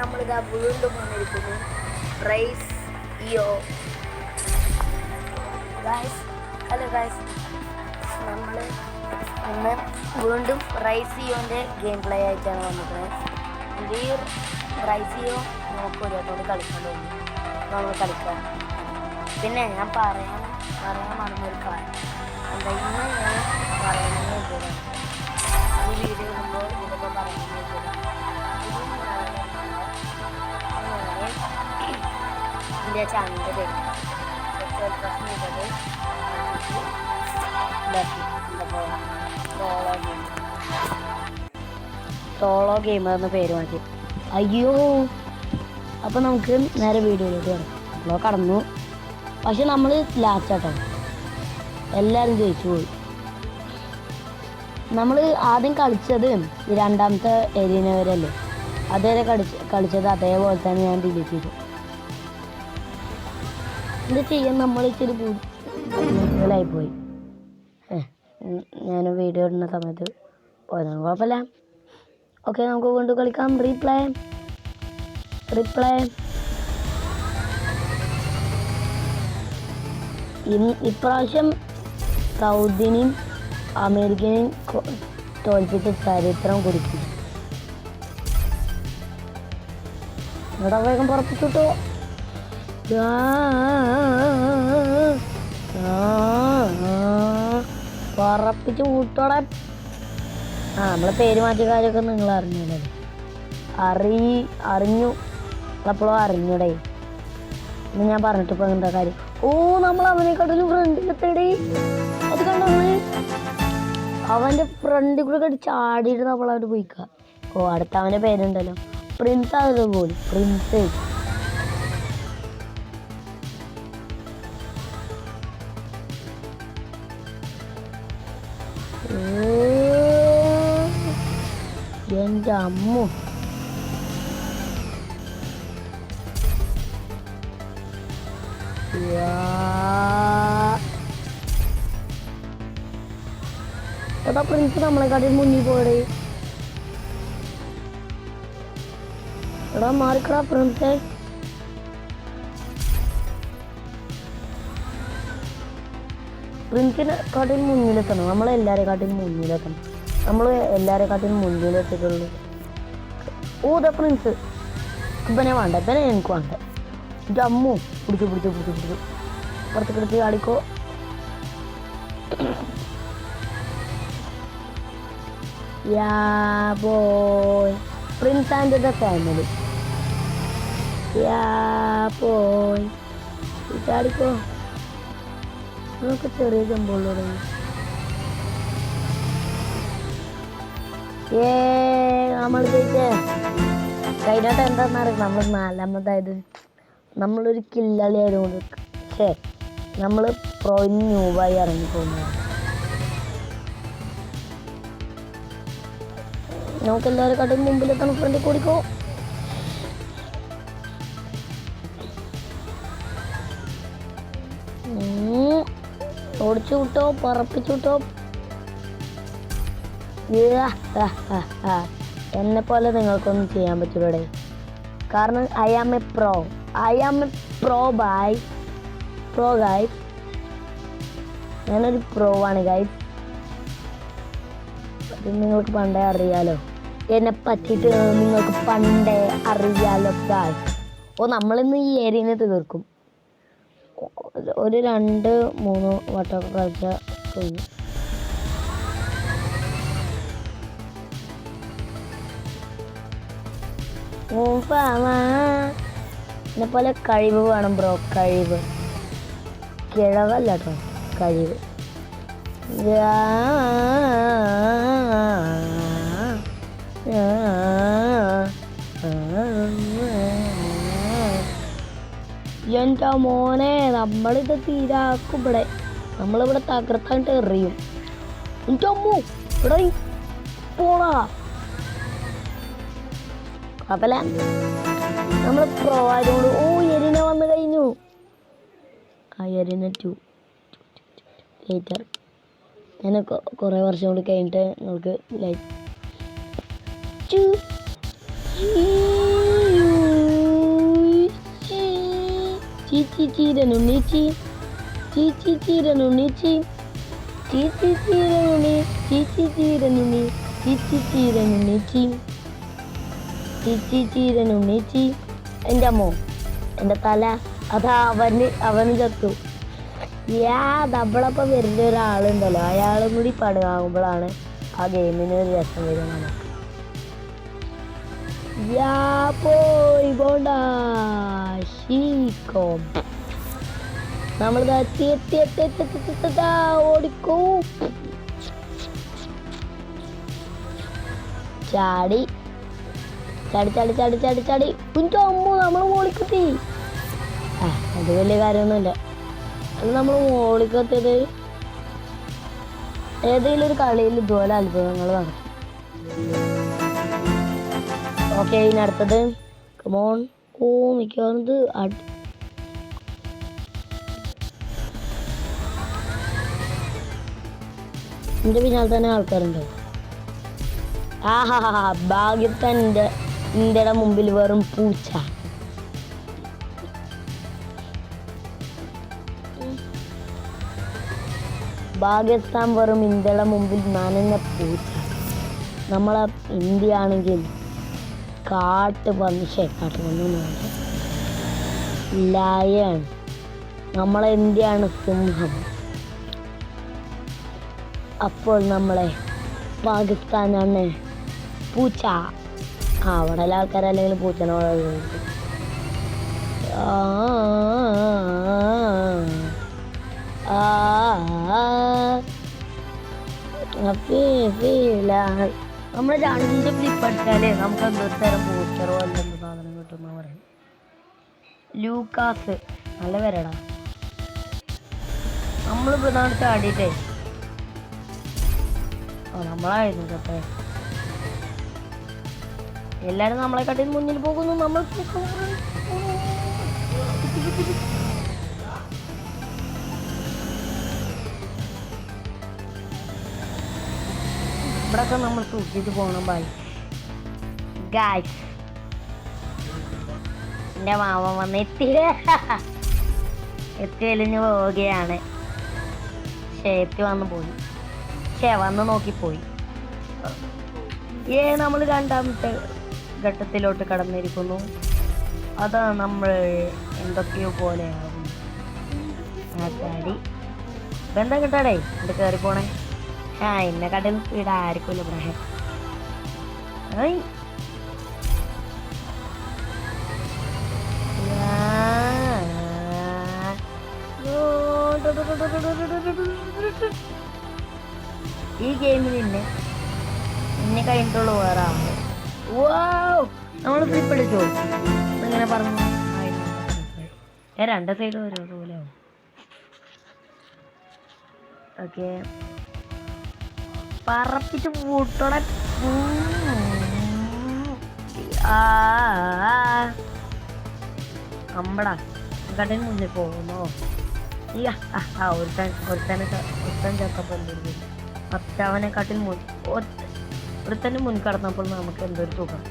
നമ്മളിതാ വീണ്ടും വന്നിരിക്കുന്നു റൈസ് ഇയോ ഗായ്സ്. ഹലോ ഗായ്സ്, നമ്മൾ ഇന്ന് വീണ്ടും റൈസ് ഇയോൻ്റെ ഗെയിം പ്ലേ ആയിട്ടാണ് വന്നിരിക്കുന്നത്. ഈ റൈസ് ഇയോ നമുക്ക് ഒരുപാട് കളിക്കാൻ തോന്നി, നമ്മൾ കളിക്കാം. പിന്നെ ഞാൻ പറയാൻ മറന്നൊരു കാര്യം എന്താ, ഇന്ന് ഞാൻ പറയുന്നത് ഈ വീഡിയോ ഇടുമ്പോൾ ഇതൊക്കെ പറയുന്നത് എൻ്റെ ചാനലിൻ്റെ പേര് സോളോ ഗെയിമർ എന്ന പേര് മാറ്റി. അയ്യോ, അപ്പം നമുക്ക് നേരെ വീഡിയോയിലേക്ക് കിടക്കും. അപ്പോൾ കടന്നു, പക്ഷെ നമ്മൾ ലാസ്റ്റാട്ടോ, എല്ലാവരും ജയിച്ചു പോയി. നമ്മൾ ആദ്യം കളിച്ചത് ഈ രണ്ടാമത്തെ ഏരിയനെ വരെയല്ലേ, അതുവരെ കളിച്ചത് അതേപോലെ തന്നെ ഞാൻ ഡിലീറ്റ് ചെയ്തു. എന്ത് ചെയ്യാൻ, നമ്മൾ ഇച്ചിരി കൂടുതലായിപ്പോയി. ഞാൻ വീഡിയോ ഇടുന്ന സമയത്ത് പോയതാണ്, കുഴപ്പമില്ല. ഓക്കെ, നമുക്ക് വീണ്ടും കളിക്കാം. റീപ്ലേ ഇപ്രാവശ്യം സൗദിനെയും അമേരിക്കനെയും തോൽപ്പിച്ച ചരിത്രം കുറിക്കും. ഇവിടെ വേഗം പുറപ്പിച്ചിട്ടോ. പറപ്പിച്ച് കൂട്ടോടെ. നമ്മളെ പേര് മാറ്റിയ കാര്യമൊക്കെ നിങ്ങൾ അറിഞ്ഞല്ലേ? അറിഞ്ഞു എപ്പോഴും അറിഞ്ഞൂടെ എന്ന് ഞാൻ പറഞ്ഞിട്ടിപ്പോൾ എന്താ കാര്യം. ഓ, നമ്മൾ അവനെക്കാട്ടിലും ഫ്രണ്ടിലെത്തേടി. അത് കണ്ടോ, അവൻ്റെ ഫ്രണ്ടിൽ കൂടെ ചാടിയിട്ട് നമ്മളവിടെ പോയിക്ക. ഓ, അടുത്ത അവൻ്റെ പേരുണ്ടല്ലോ, പ്രിൻസ് ആണല്ലോ പോലും, പ്രിൻസ്. എൻ്റെ അമ്മ, എടാ പ്രിൻസ് നമ്മളെക്കാട്ടിൽ മുന്നിൽ പോയടേ. എടാ മാറിക്കടാ പ്രിൻസേ. പ്രിൻസിനെക്കാട്ടിൽ മുന്നിലെത്തണം, നമ്മളെല്ലാവരെക്കാട്ടിലും മുന്നിലെത്തണം. നമ്മൾ എല്ലാവരെക്കാട്ടിലും മുന്നിലെത്തിയിട്ടുള്ളൂ. ഓ, ദ പ്രിൻസ്. ഇപ്പനെ വേണ്ട, ഇപ്പനെ എനിക്ക് വേണ്ട. എൻ്റെ അമ്മു പിടിച്ചു പുറത്ത് കിടത്തി ആടിക്കോ. Yeah boy, Prince and the family. Yeah boy, ഇതാടിക്കോ. നമുക്ക് ചെറിയ ജമ്പുള്ളൂ. നമ്മൾ ജയിച്ചേ. കഴിഞ്ഞിട്ട് എന്താണെന്നറിയാം, നമ്മൾ നാലാമതായത്. നമ്മളൊരു കില്ലാളി ആയതുകൊണ്ട് നമ്മൾ ന്യൂവായി ഇറങ്ങിപ്പോകുന്നതാണ്. നമുക്ക് എല്ലാവരെക്കാട്ടും മുമ്പിലെത്തണം. ഫ്രണ്ടിൽ കൂടിക്കോ. ഓടിച്ചു വിട്ടോ, പറപ്പിച്ചു വിട്ടോ. എന്നെ പോലെ നിങ്ങൾക്കൊന്നും ചെയ്യാൻ പറ്റൂടെ, കാരണം I am a pro guys. ഞാനൊരു പ്രോ ആണ് ഗൈസ്. അത് നിങ്ങൾക്ക് പണ്ടേ അറിയാലോ, എന്നെ പറ്റിയിട്ട് നിങ്ങൾക്ക് പണ്ടേ അറിയാലോ ഗൈസ്. ഓ, നമ്മളിന്ന് ഈ ഏരിയനെ തീർക്കും. ഒരു 2-3 വട്ടമൊക്കെ കളിച്ചാൽ കഴിഞ്ഞു. എന്നെ പോലെ കഴിവ് വേണം ബ്രോ, കഴിവ്. കിഴവല്ല കേട്ടോ, കഴിവ്. എൻ്റെ മോനെ, നമ്മളിത് തീരാക്കും. നമ്മളിവിടെ തകർത്തായിട്ട് എറിയും. എൻ്റെ അമ്മോ, ഇവിടെ പോണാ. കുഴപ്പമില്ല, നമ്മൾ പ്രോ ആയതുകൊണ്ട്. ഓ, എരിന വന്നു കഴിഞ്ഞു. ആ എരിന 2 ലേറ്റർ. ഞാൻ കുറേ വർഷം കൂടി കഴിഞ്ഞിട്ട് നിങ്ങൾക്ക് ലൈക്ക് ചീരനുണ്ണി ചീരനുണ്ണി ചീരനുണ്ണി. എൻ്റെ അമ്മോ, എൻ്റെ തല അതാ അവന് ചത്തു. നമ്മളപ്പം വരുന്ന ഒരാളുണ്ടല്ലോ, അയാളും കൂടി പടുകാകുമ്പോഴാണ് ആ ഗെയിമിന് ഒരു രസം വരും നമുക്ക്. പോയി പോണ്ട ശീക്കോം. നമ്മളിതാ ഓടിക്കൂ. ചാടി ചാടി ചാടി ചാടി ചാടി ചാടി കുഞ്ഞോ അമ്മ നമ്മൾ മോളിക്കെത്തി. അത് വലിയ കാര്യമൊന്നുമില്ല. അത് നമ്മൾ മോളിക്കെത്തിയത് ഏതെങ്കിലും ഒരു കളിയിൽ ഇതുപോലെ അത്ഭുതങ്ങൾ നടക്കും. ഓക്കെ, ഇനി അടുത്തത് കമോൺ. മിക്കവാറും എൻ്റെ പിന്നാലെ തന്നെ ആൾക്കാരുണ്ടോ? ഭാഗ്യത്താൻ ഇന്ത്യയുടെ മുമ്പിൽ വെറും പൂച്ച. പാകിസ്ഥാൻ വെറും ഇന്ത്യയുടെ മുമ്പിൽ നനഞ്ഞ പൂച്ച. നമ്മളെ ഇന്ത്യ ആണെങ്കിൽ കാട്ടുപന്നിയൊന്നും ലയൺ. നമ്മളെ ഇന്ത്യയാണ് സിംഹം. അപ്പോൾ നമ്മളെ പാകിസ്ഥാനാണ് പൂച്ച. അവിടെ ഉള്ള ആൾക്കാരല്ലെങ്കിൽ പൂച്ചനോട് നമ്മള് രണ്ട് ഫ്ലിപ്പ് അടിച്ചാലേ നമുക്ക് എന്തൊരു തരം പോസ്റ്ററോ അല്ലെങ്കിൽ സാധനം കിട്ടുന്ന പറയും. ലൂക്കാസ് നല്ല പേരാടാ. നമ്മളിപ്പോ നാട് ചാടിയിട്ടേ നമ്മളായിരുന്നു കേട്ടെ. എല്ലാരും നമ്മളെക്കാട്ടിൽ മുന്നിൽ പോകുന്നു. നമ്മൾ ഇവിടൊക്കെ നമ്മൾ സൂക്ഷിച്ച് പോകണം. ബൈ ഗായ്സ്, എൻ്റെ മാമൻ വന്ന് എത്തിയലിഞ്ഞ് പോവുകയാണ്. എത്തി വന്ന് പോയി. വന്ന് നോക്കിപ്പോയി. നമ്മൾ രണ്ടാമത്തെ ഘട്ടത്തിലോട്ട് കടന്നിരിക്കുന്നു. അതാ നമ്മൾ എന്തൊക്കെയോ പോലെയാകും. ചാടി എന്താ കിട്ടാടേ ഇത് കയറി പോണേ. എന്നെക്കാട്ടിൽ സ്പീഡ് ആയിരിക്കുമല്ലോ ഇവിടെ. ഈ ഗെയിമിൽ എന്നെ കഴിഞ്ഞിട്ടുള്ളൂ വേറെ ആള്. നമ്മൾ ഫ്ലിപ്പ് അടിച്ചോ ഇങ്ങനെ പറഞ്ഞു. രണ്ട് സൈഡ് വരും അതുപോലെ. ഓക്കെ, പറപ്പിച്ച് പൂട്ടോടെ അമ്പടാ കടയിൽ മുന്നിൽ പോകുന്നോ. ഒരുത്തൻ ചത്തപ്പോൾ മറ്റവനെക്കാട്ടിൽ ഒരുത്തൻ്റെ മുൻ കടന്നപ്പോൾ നമുക്ക് എന്തൊരു സുഖം.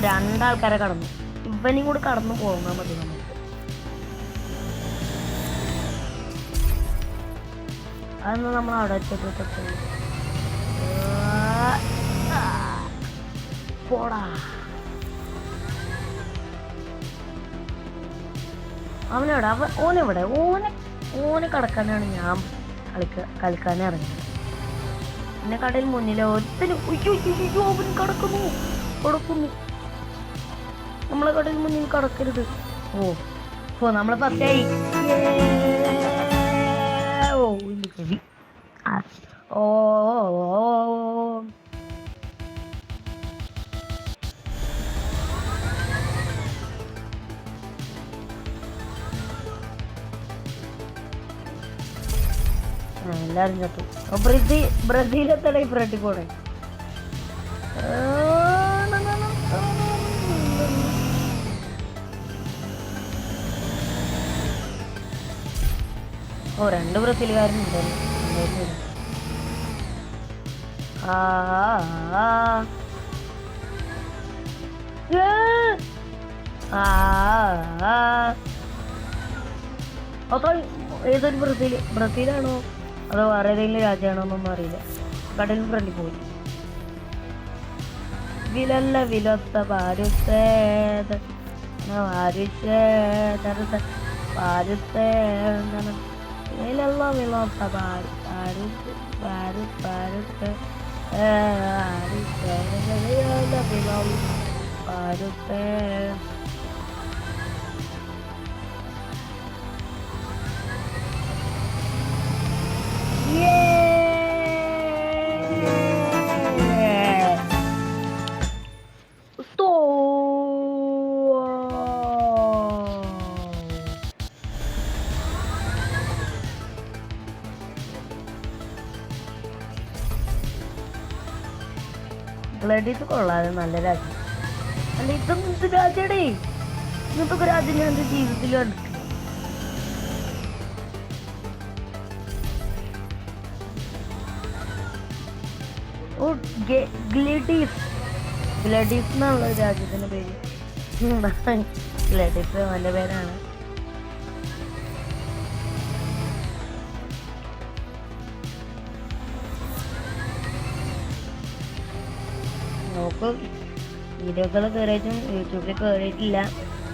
രണ്ടാൾക്കാരെ കടന്നു. ഇവനും കൂടി കടന്നു പോകാൻ മതി നമുക്ക്. അതൊന്ന് നമ്മൾ അവിടെ വെച്ചിട്ട് പോടാ. അവനെവിടെ? ഓനെവിടെ? ഓനെ കടക്കാനാണ് ഞാൻ കളിക്കാനേ ഇറങ്ങിയത്. എന്നെ കടയിൽ മുന്നിലെ ഒരുത്തനും അവൻ കടക്കുന്നു. നമ്മളെ കടയിൽ മുന്നിൽ കടക്കരുത്. നമ്മള് പത്തായി. എല്ലാരും ചത്തു. ബ്രസീലെത്തടേ ഫ്രണ്ടി പോണേ. രണ്ട് ബ്രസീലുകാരുണ്ട്. അതോ ഏതൊരു ബ്രസീലാണോ അതോ വേറെ ഏതെങ്കിലും രാജ്യമാണോ എന്നൊന്നും അറിയില്ല. കടലിന് ഫ്രണ്ടിൽ പോയി. വിലല്ല വിലൊത്ത പാരുത്തേത് വിലല്ല വിലൊത്ത പാരുത്തെ ബ്ലഡീസ് കൊള്ളാതെ നല്ല രാജ്യം. അല്ല ഇതൊന്നും രാജ്യടേ, ഇങ്ങനത്തെ രാജ്യം ഞാൻ എൻ്റെ ജീവിതത്തിൽ കണ്ടിട്ടില്ല. ഓ ഗ്ലഡീസ് എന്നുള്ള രാജ്യത്തിന്റെ പേര്. ഗ്ലഡീസ് നല്ല പേരാണ്. നോക്ക്, വീഡിയോകൾ കയറിയിട്ടും യൂട്യൂബിൽ കയറിയിട്ടില്ല.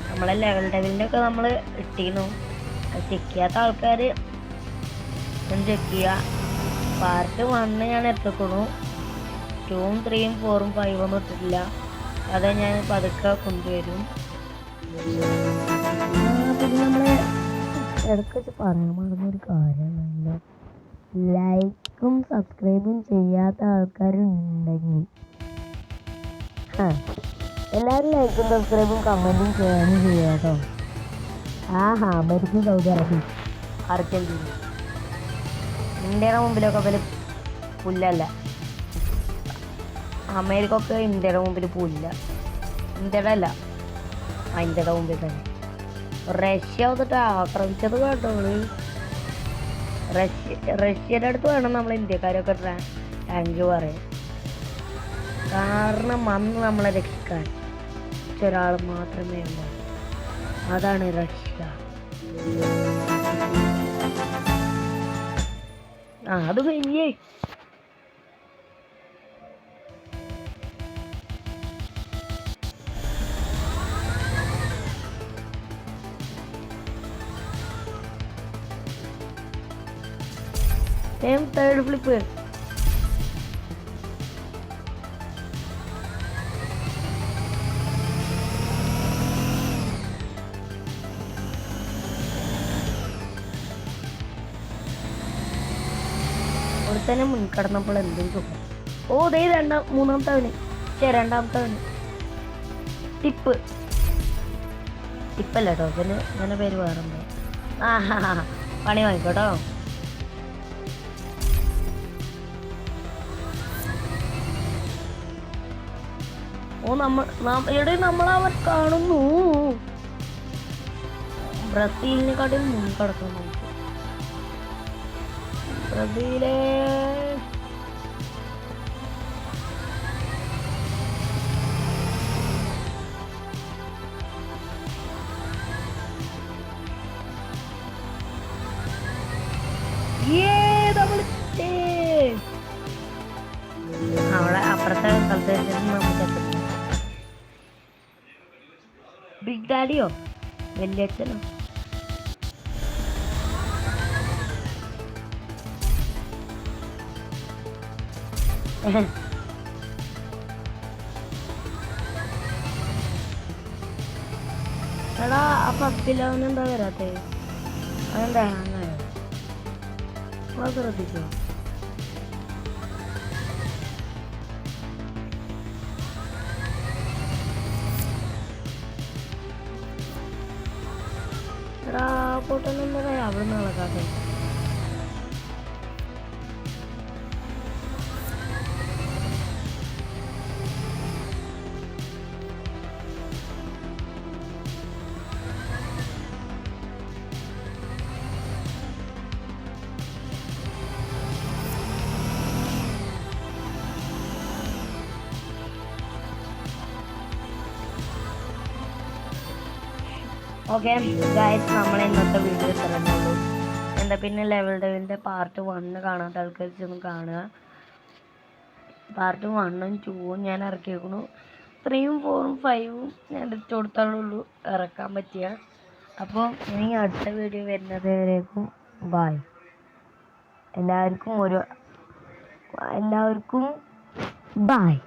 നമ്മളെ ലെവൽ ടെവലിൻ്റെ ഒക്കെ നമ്മൾ ഇട്ടിരുന്നു. ചെക്ക് ചെയ്യാത്ത ആൾക്കാർ ഒന്ന് ചെക്ക് ചെയ്യുക. പാർട്ട് 1 ഞാൻ എത്തിക്കണു. 2ഉം 3ഉം 4ഉം 5 ഒന്നും ഇട്ടിട്ടില്ല. അത് ഞാൻ പതുക്കെ കൊണ്ടുവരും. പിന്നെ നമ്മളെ ഇടയ്ക്ക് പറയാൻ പാടുന്നൊരു കാര്യമല്ല, ലൈക്കും സബ്സ്ക്രൈബും ചെയ്യാത്ത ആൾക്കാരുണ്ടെങ്കിൽ എല്ലാവരും ലൈക്കും സബ്സ്ക്രൈബും കമൻറ്റും ചെയ്യാനും ചെയ്യാം കേട്ടോ. അമേരിക്കൻ, സൗദി അറേബ്യ, അർജന്റീന, ഇന്ത്യയുടെ മുമ്പിലൊക്കെ വലിയ പുല്ലല്ല. അമേരിക്ക ഒക്കെ ഇന്ത്യയുടെ മുമ്പിൽ പുല്ല. ഇന്ത്യയുടെ അല്ല, ഇന്ത്യയുടെ മുമ്പിൽ തന്നെ. റഷ്യ വന്നിട്ട് ആക്രമിച്ചത് കേട്ടോ. റഷ്യയുടെ അടുത്ത് വേണം നമ്മൾ ഇന്ത്യക്കാരൊക്കെ താങ്ക് യു പറയാൻ. കാരണം അന്ന് നമ്മളെ രക്ഷിക്കാൻ ഒരാൾ മാത്രമേ ഉള്ളൂ, അതാണ് റഷ്യ. അത് കഴിഞ്ഞേ തേർഡ് ഫ്ലിപ്പ്. അവിടെ തന്നെ മുൻകടന്നപ്പോൾ എന്തും സുഖം. ദേ മൂന്നാമത്തവന് രണ്ടാമത്തവന് ടിപ്പല്ല കേട്ടോ, പിന്നെ അങ്ങനെ പേര് വേറുണ്ട്. പണി വാങ്ങിക്കോട്ടോ. നമ്മളവർ കാണുന്നു. ബ്രസീലിനെക്കാട്ടിൽ മുൻകടക്കുന്നു. ബ്രസീലേ അവിടെ അപ്പുറത്തെ സ്ഥലത്ത് നമുക്ക് ബിഗ് ഡാഡിയോ വല്യച്ഛനോ എടാ ആ പത്തിലവനെന്താ വരാത്തേ? അതെന്താ അങ്ങനെ ശ്രദ്ധിച്ചോ? എടാ പൊട്ടനെന്താ അവിടെ നിന്ന് നടക്കാത്തേ? ഓക്കെ ഗൈസ്, നമ്മൾ ഇന്നത്തെ വീഡിയോ ഇത്രയുള്ളൂ. എന്താ പിന്നെ ലെവൽ ഡെവിൻ്റെ പാർട്ട് 1 കാണാത്ത ആൾക്കാർക്കൊന്നും കാണുക. പാർട്ട് 1ഉം 2ഉം ഞാൻ ഇറക്കിയേക്കണു. 3ഉം 4ഉം 5ഉം ഞാൻ ഇട്ട് കൊടുത്താലുള്ളൂ ഇറക്കാൻ പറ്റിയ. അപ്പോൾ ഇനി അടുത്ത വീഡിയോ വരുന്നത് വരേക്കും ബായ്. എല്ലാവർക്കും ബായ്.